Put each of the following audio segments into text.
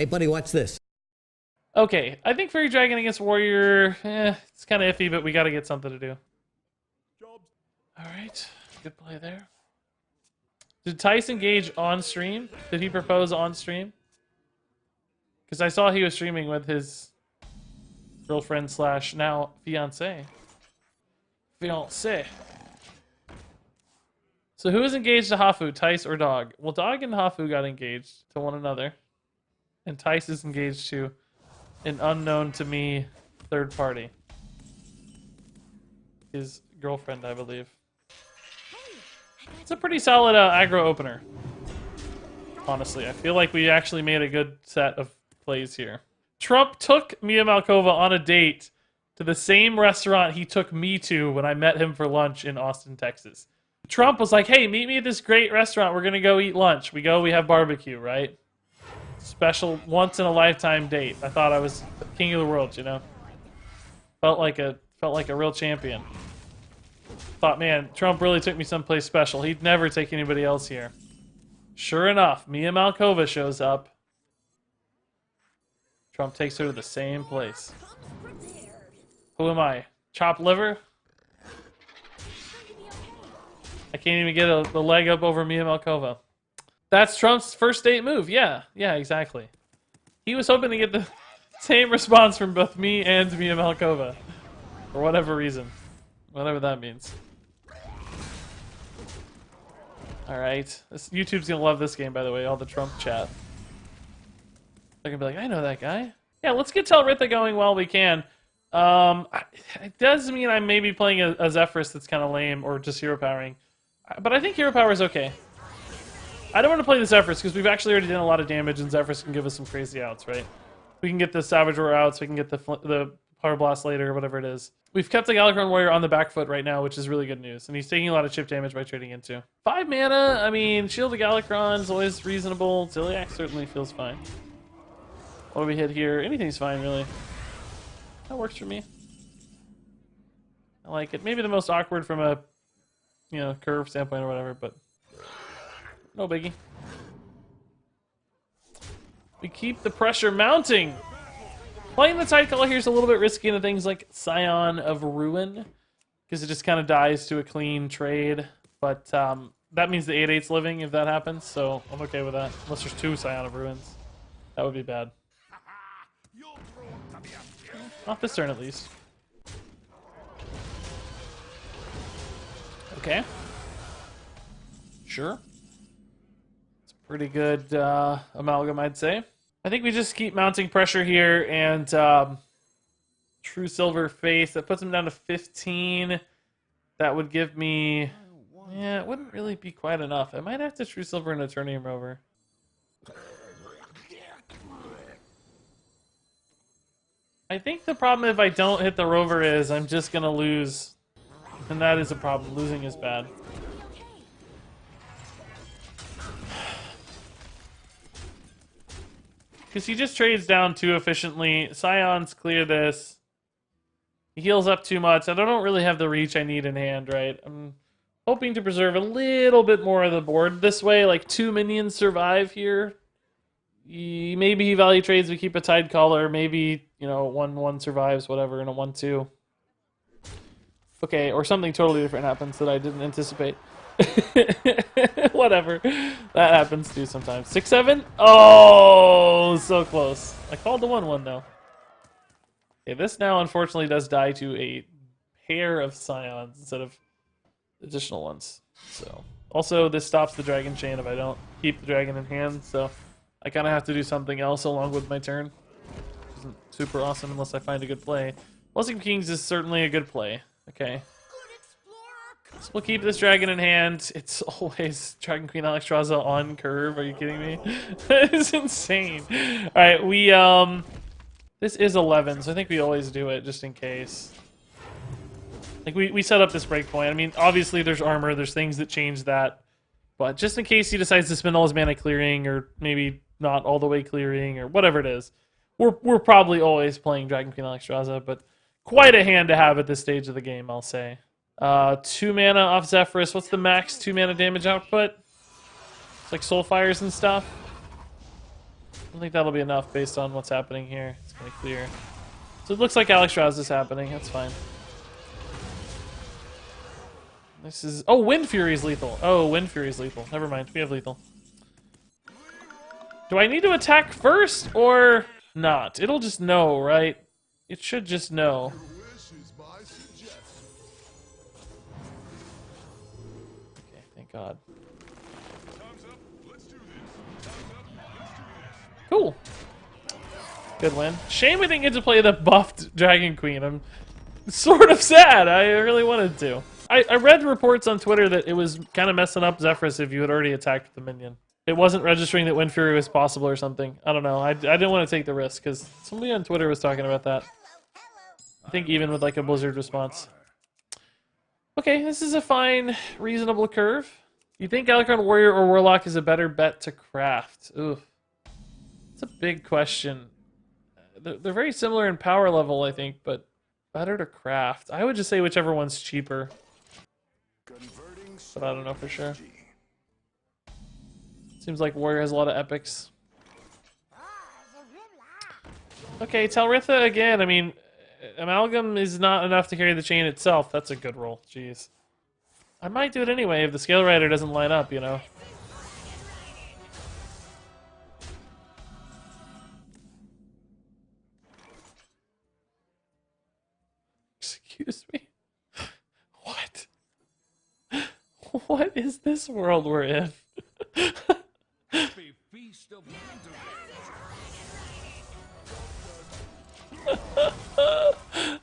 Hey, buddy, watch this. Okay, I think Fairy Dragon against Warrior, it's kind of iffy, but we got to get something to do. All right, good play there. Did Tice engage on stream? Did he propose on stream? Because I saw he was streaming with his girlfriend slash now fiance. Fiance. So who is engaged to Hafu, Tice or Dog? Well, Dog and Hafu got engaged to one another. And Tice is engaged to an unknown to me third party. His girlfriend, I believe. It's a pretty solid aggro opener. Honestly, I feel like we actually made a good set of plays here. Trump took Mia Malkova on a date to the same restaurant he took me to when I met him for lunch in Austin, Texas. Trump was like, hey, meet me at this great restaurant. We're going to go eat lunch. We have barbecue, right? Special once-in-a-lifetime date. I thought I was king of the world, you know? Felt like a real champion. Thought, man, Trump really took me someplace special. He'd never take anybody else here. Sure enough, Mia Malkova shows up. Trump takes her to the same place. Who am I? Chopped liver? I can't even get the leg up over Mia Malkova. That's Trump's first date move. Yeah, exactly. He was hoping to get the same response from both me and Mia Malkova. For whatever reason. Whatever that means. Alright. YouTube's gonna love this game, by the way, all the Trump chat. They're gonna be like, I know that guy. Yeah, let's get Telritha going while we can. It does mean I'm maybe playing a Zephyrus that's kind of lame, or just hero powering. But I think hero power is okay. I don't want to play the Zephyrus because we've actually already done a lot of damage, and Zephyrus can give us some crazy outs, right? We can get the Savage Roar outs, we can get the Power Blast later, or whatever it is. We've kept the Galakrond Warrior on the back foot right now, which is really good news. And he's taking a lot of chip damage by trading into. 5 mana, I mean, Shield of Galakrond is always reasonable. Ziliax certainly feels fine. What do we hit here? Anything's fine, really. That works for me. I like it. Maybe the most awkward from a, curve standpoint or whatever, but no biggie. We keep the pressure mounting. Playing the Tide Color here is a little bit risky into things like Scion of Ruin, because it just kind of dies to a clean trade. But that means the 8/8's living if that happens, so I'm okay with that. Unless there's 2 Scion of Ruins. That would be bad. Not this turn, at least. Okay. Sure. It's a pretty good amalgam, I'd say. I think we just keep mounting pressure here, and True Silver Face, that puts him down to 15. That would give me... Yeah, it wouldn't really be quite enough. I might have to True Silver and Eternium Rover. I think the problem if I don't hit the Rover is I'm just going to lose. And that is a problem. Losing is bad. Because he just trades down too efficiently. Scions clear this. He heals up too much. I don't really have the reach I need in hand, right? I'm hoping to preserve a little bit more of the board this way. Like 2 minions survive here. Maybe he value trades, we keep a Tide Caller. Maybe, 1/1 survives, whatever, and a 1/2. Okay, or something totally different happens that I didn't anticipate. Whatever. That happens too sometimes. 6/7? Oh, so close. I called the 1/1 though. Okay, this now unfortunately does die to a pair of Scions instead of additional ones. So, also this stops the Dragon Chain if I don't keep the Dragon in hand, so I kind of have to do something else along with my turn. Which isn't super awesome unless I find a good play. Blessing Kings is certainly a good play. Okay. So we'll keep this dragon in hand. It's always Dragon Queen Alexstrasza on curve. Are you kidding me? That is insane. Alright, this is 11, so I think we always do it just in case. Like, we set up this breakpoint. I mean, obviously there's armor, there's things that change that. But just in case he decides to spend all his mana clearing, or maybe not all the way clearing, or whatever it is, we're probably always playing Dragon Queen Alexstrasza, but quite a hand to have at this stage of the game, I'll say. 2 mana off Zephyrus. What's the max 2 mana damage output? It's like Soulfires and stuff. I think that'll be enough based on what's happening here. It's kind of clear. So it looks like Alex Rouse is happening. That's fine. This is... Oh, Wind Fury is lethal. Oh, Wind Fury is lethal. Never mind. We have lethal. Do I need to attack first or not? It'll just know, right? It should just know. Okay, thank God. Cool. Good win. Shame we didn't get to play the buffed Dragon Queen. I'm sort of sad. I really wanted to. I read reports on Twitter that it was kind of messing up Zephyrus if you had already attacked the minion. It wasn't registering that Wind Fury was possible or something. I don't know. I didn't want to take the risk because somebody on Twitter was talking about that. I think even with like a Blizzard response. Okay, this is a fine, reasonable curve. You think Alucard Warrior or Warlock is a better bet to craft? Ooh. It's a big question. They're very similar in power level, I think, but better to craft. I would just say whichever one's cheaper. But I don't know for sure. Seems like Warrior has a lot of epics. Okay, Telritha again. I mean, Amalgam is not enough to carry the chain itself. That's a good roll. Jeez. I might do it anyway if the Scale Rider doesn't line up, you know. Excuse me? What? What is this world we're in?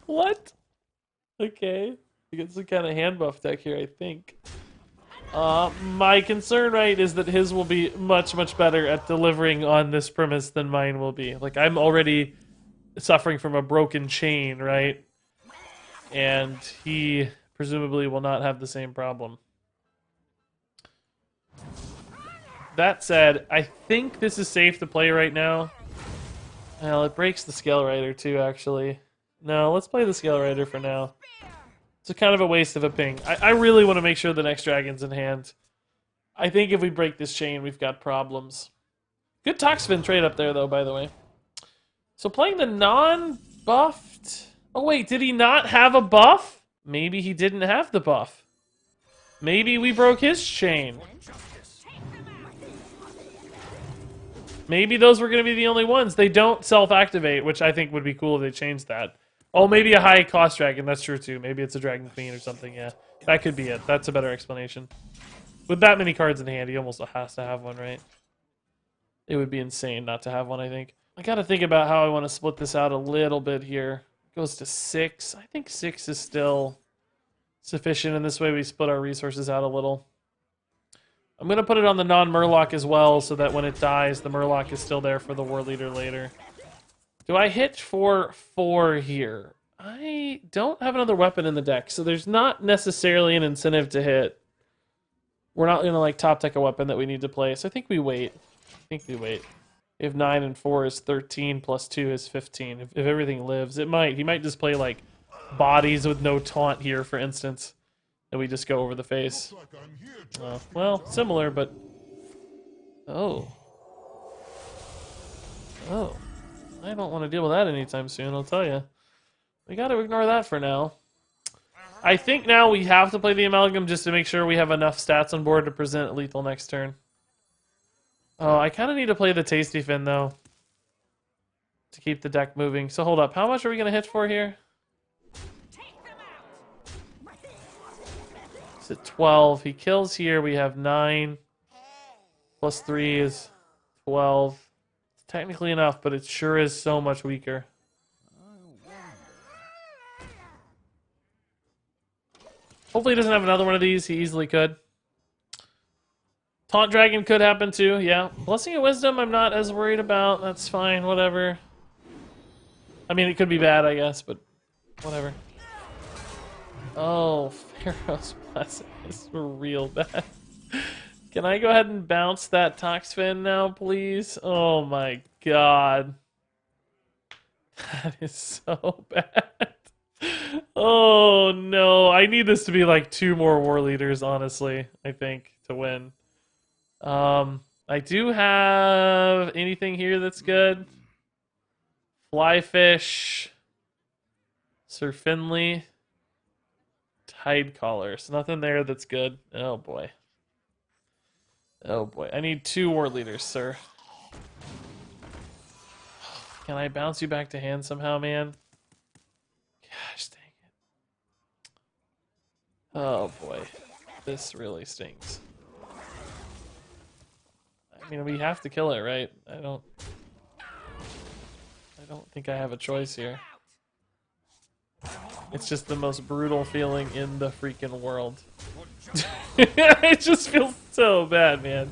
What? Okay. We get some kind of hand buff deck here, I think. My concern, right, is that his will be much, much better at delivering on this premise than mine will be. Like, I'm already suffering from a broken chain, right? And he presumably will not have the same problem. That said, I think this is safe to play right now. Well, it breaks the Scale Rider too, actually. No, let's play the Scale Rider for now. It's a kind of a waste of a ping. I really want to make sure the next dragon's in hand. I think if we break this chain, we've got problems. Good Toxfin trade up there, though, by the way. So playing the non-buffed... Oh, wait, did he not have a buff? Maybe he didn't have the buff. Maybe we broke his chain. Maybe those were going to be the only ones. They don't self-activate, which I think would be cool if they changed that. Oh, maybe a high-cost dragon. That's true, too. Maybe it's a Dragon Queen or something, yeah. That could be it. That's a better explanation. With that many cards in hand, he almost has to have one, right? It would be insane not to have one, I think. I got to think about how I want to split this out a little bit here. It goes to 6. I think 6 is still sufficient, and this way we split our resources out a little. I'm going to put it on the non-Murloc as well, so that when it dies, the Murloc is still there for the War Leader later. Do I hit for 4 here? I don't have another weapon in the deck, so there's not necessarily an incentive to hit. We're not going to like top deck a weapon that we need to play, so I think we wait. If 9 and 4 is 13, plus 2 is 15. If everything lives, it might. He might just play like bodies with no taunt here, for instance. And we just go over the face. Well, similar, but... Oh. I don't want to deal with that anytime soon, I'll tell you. We got to ignore that for now. I think now we have to play the Amalgam just to make sure we have enough stats on board to present lethal next turn. Oh, I kind of need to play the Tasty Fin, though. To keep the deck moving. So hold up, how much are we going to hit for here? It's at 12. He kills here, we have 9. Plus 3 is 12. It's technically enough, but it sure is so much weaker. Hopefully he doesn't have another one of these. He easily could. Taunt Dragon could happen too, yeah. Blessing of Wisdom I'm not as worried about. That's fine, whatever. I mean, it could be bad, I guess, but whatever. Oh, Pharaoh's Blessing is real bad. Can I go ahead and bounce that Toxfin now, please? Oh my god. That is so bad. Oh no, I need this to be like 2 more War Leaders, honestly, I think, to win. I I do have anything here that's good. Flyfish, Sir Finley, Tide Callers. Nothing there that's good. Oh boy. Oh boy. I need 2 war leaders, sir. Can I bounce you back to hand somehow, man? Gosh dang it. Oh boy. This really stinks. I mean, we have to kill it, right? I don't think I have a choice here. It's just the most brutal feeling in the freaking world. It just feels so bad, man.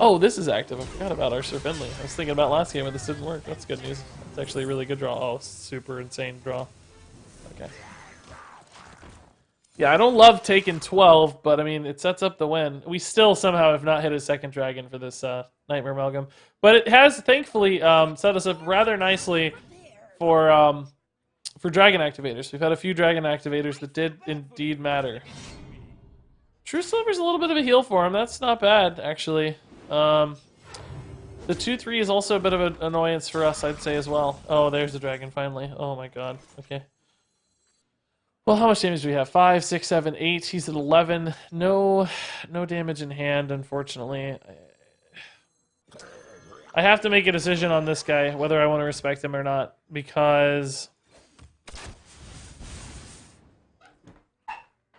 Oh, this is active. I forgot about our Sir Finley. I was thinking about last game when this didn't work. That's good news. It's actually a really good draw. Oh, super insane draw. Okay. Yeah, I don't love taking 12, but I mean, it sets up the win. We still somehow have not hit a second dragon for this Nightmare Amalgam. But it has, thankfully, set us up rather nicely for dragon activators. We've had a few dragon activators that did indeed matter. True Sliver's a little bit of a heal for him. That's not bad, actually. The 2-3 is also a bit of an annoyance for us, I'd say, as well. Oh, there's the dragon, finally. Oh my god. Okay. Well, how much damage do we have? 5, 6, 7, 8. He's at 11. No damage in hand, unfortunately. I have to make a decision on this guy, whether I want to respect him or not, because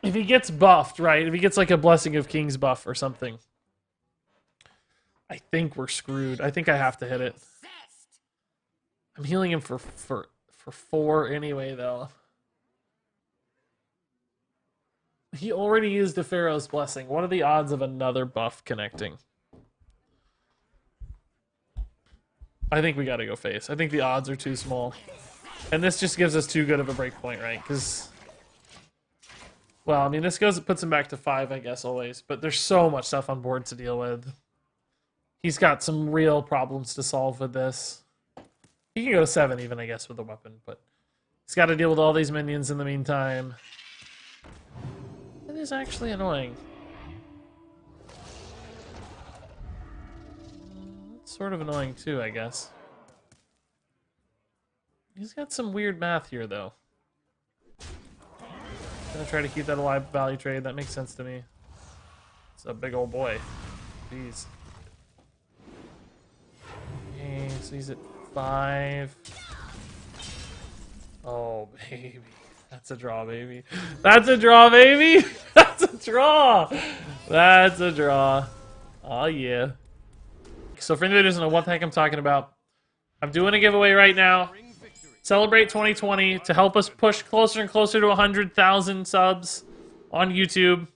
if he gets buffed, right? If he gets like a Blessing of Kings buff or something, I think we're screwed. I think I have to hit it. I'm healing him for 4 anyway, though. He already used the Pharaoh's Blessing. What are the odds of another buff connecting? I think we gotta go face. I think the odds are too small. And this just gives us too good of a breakpoint, right? Because, well, I mean, this puts him back to 5, I guess, always. But there's so much stuff on board to deal with. He's got some real problems to solve with this. He can go to 7 even, I guess, with the weapon. But he's got to deal with all these minions in the meantime. It is actually annoying. It's sort of annoying too, I guess. He's got some weird math here, though. Gonna try to keep that alive value trade. That makes sense to me. It's a big old boy. Jeez. Okay, so he's at 5. Oh, baby. That's a draw, baby. That's a draw, baby! That's a draw! That's a draw. Oh, yeah. So for anybody who doesn't know what the heck I'm talking about, I'm doing a giveaway right now. Celebrate 2020 to help us push closer and closer to 100,000 subs on YouTube.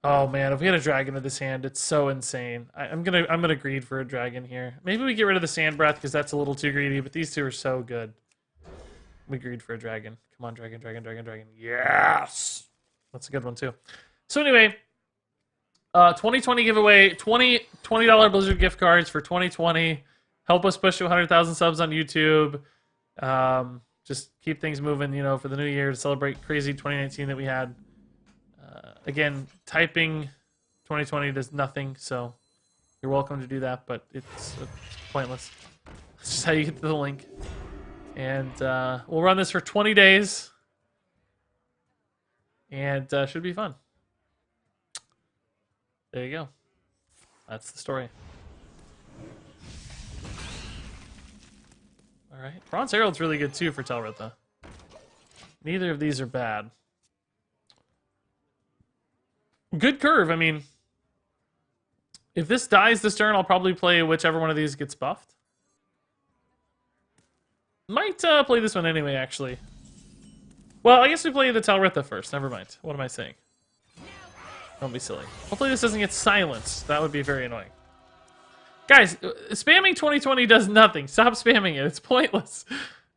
Oh, man, if we had a dragon in this hand, it's so insane. I'm gonna greed for a dragon here. Maybe we get rid of the Sand Breath because that's a little too greedy, but these two are so good. We greed for a dragon. Come on, dragon, dragon, dragon, dragon. Yes! That's a good one, too. So anyway, 2020 giveaway, $20 Blizzard gift cards for 2020. Help us push to 100,000 subs on YouTube. Just keep things moving, you know, for the new year to celebrate crazy 2019 that we had. Again, typing 2020 does nothing, so you're welcome to do that, but it's pointless. That's just how you get to the link. And we'll run this for 20 days. And should be fun. There you go. That's the story. Alright. Bronze Herald's really good too for Telritha. Neither of these are bad. Good curve, I mean. If this dies this turn, I'll probably play whichever one of these gets buffed. Might play this one anyway, actually. Well, I guess we play the Telritha first. Never mind. What am I saying? Don't be silly. Hopefully this doesn't get silenced. That would be very annoying. Guys, spamming 2020 does nothing. Stop spamming it. It's pointless.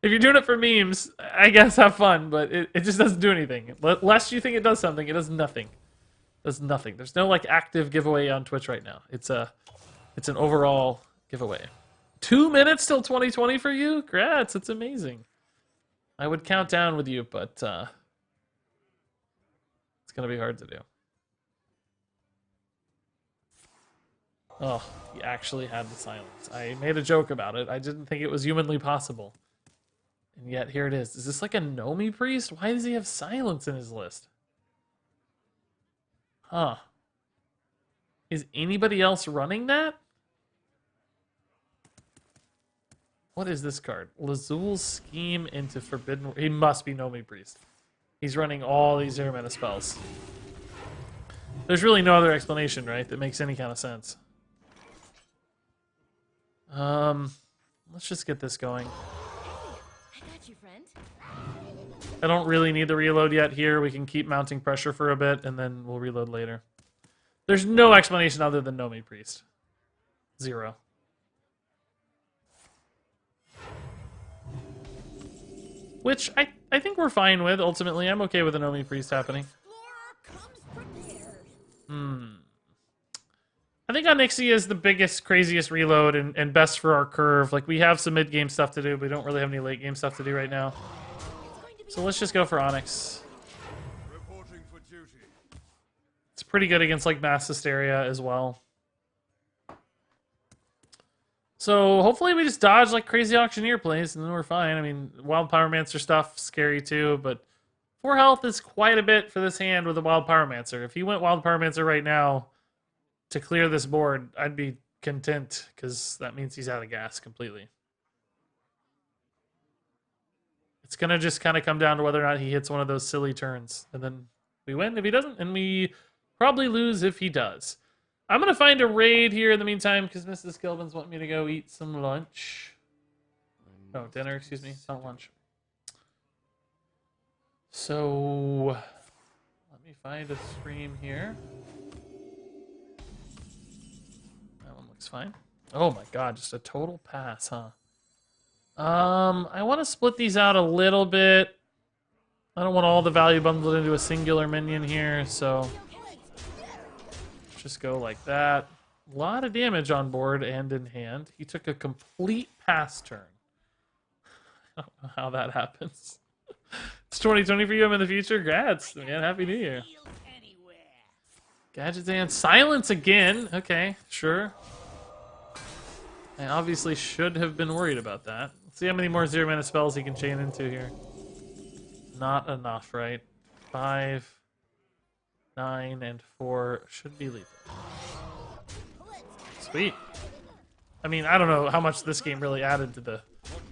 If you're doing it for memes, I guess have fun, but it just doesn't do anything. Lest you think it does something, it does nothing. It does nothing. There's no like active giveaway on Twitch right now. It's an overall giveaway. 2 minutes till 2020 for you? Congrats, it's amazing. I would count down with you, but it's gonna be hard to do. Oh, he actually had the silence. I made a joke about it. I didn't think it was humanly possible. And yet, here it is. Is this like a Nomi priest? Why does he have silence in his list? Huh. Is anybody else running that? What is this card? Lazul's Scheme into Forbidden... He must be Nomi priest. He's running all these 0-mana spells. There's really no other explanation, right, that makes any kind of sense. Let's just get this going. I got you, friend. I don't really need the reload yet here. We can keep mounting pressure for a bit, and then we'll reload later. There's no explanation other than Nomi priest. Zero. Which I think we're fine with, ultimately. I'm okay with a Nomi priest happening. I think Onyxia is the biggest, craziest reload and best for our curve. Like, we have some mid-game stuff to do, but we don't really have any late-game stuff to do right now. So let's just go for Onyx. It's pretty good against, like, Mass Hysteria as well. So hopefully we just dodge, like, crazy Auctioneer plays, and then we're fine. I mean, Wild Pyromancer stuff, scary too, but 4 health is quite a bit for this hand with a Wild Pyromancer. If he went Wild Pyromancer right now to clear this board, I'd be content, because that means he's out of gas completely. It's going to just kind of come down to whether or not he hits one of those silly turns. And then we win if he doesn't, and we probably lose if he does. I'm going to find a raid here in the meantime, because Mrs. Gilbin's wanting me to go eat some lunch. No, dinner, excuse me, not lunch. So, let me find a stream here. That one looks fine. Oh my god, just a total pass, huh? I want to split these out a little bit. I don't want all the value bundled into a singular minion here, so just go like that. A lot of damage on board and in hand. He took a complete pass turn. I don't know how that happens. It's 2020 for you. I'm in the future. Grats, man. Happy New Year. Gadgets and silence again. Okay, sure. I obviously should have been worried about that. Let's see how many more 0-mana spells he can chain into here. Not enough, right? 5, 9, and 4 should be lethal. Sweet. I mean, I don't know how much this game really added to the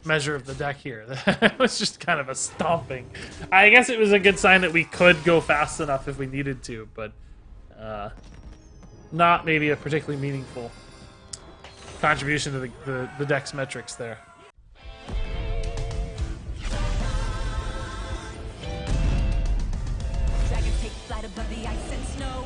measure of the deck here. It was just kind of a stomping. I guess it was a good sign that we could go fast enough if we needed to, but not maybe a particularly meaningful contribution to the deck's metrics there. Dragons take flight above the ice and snow.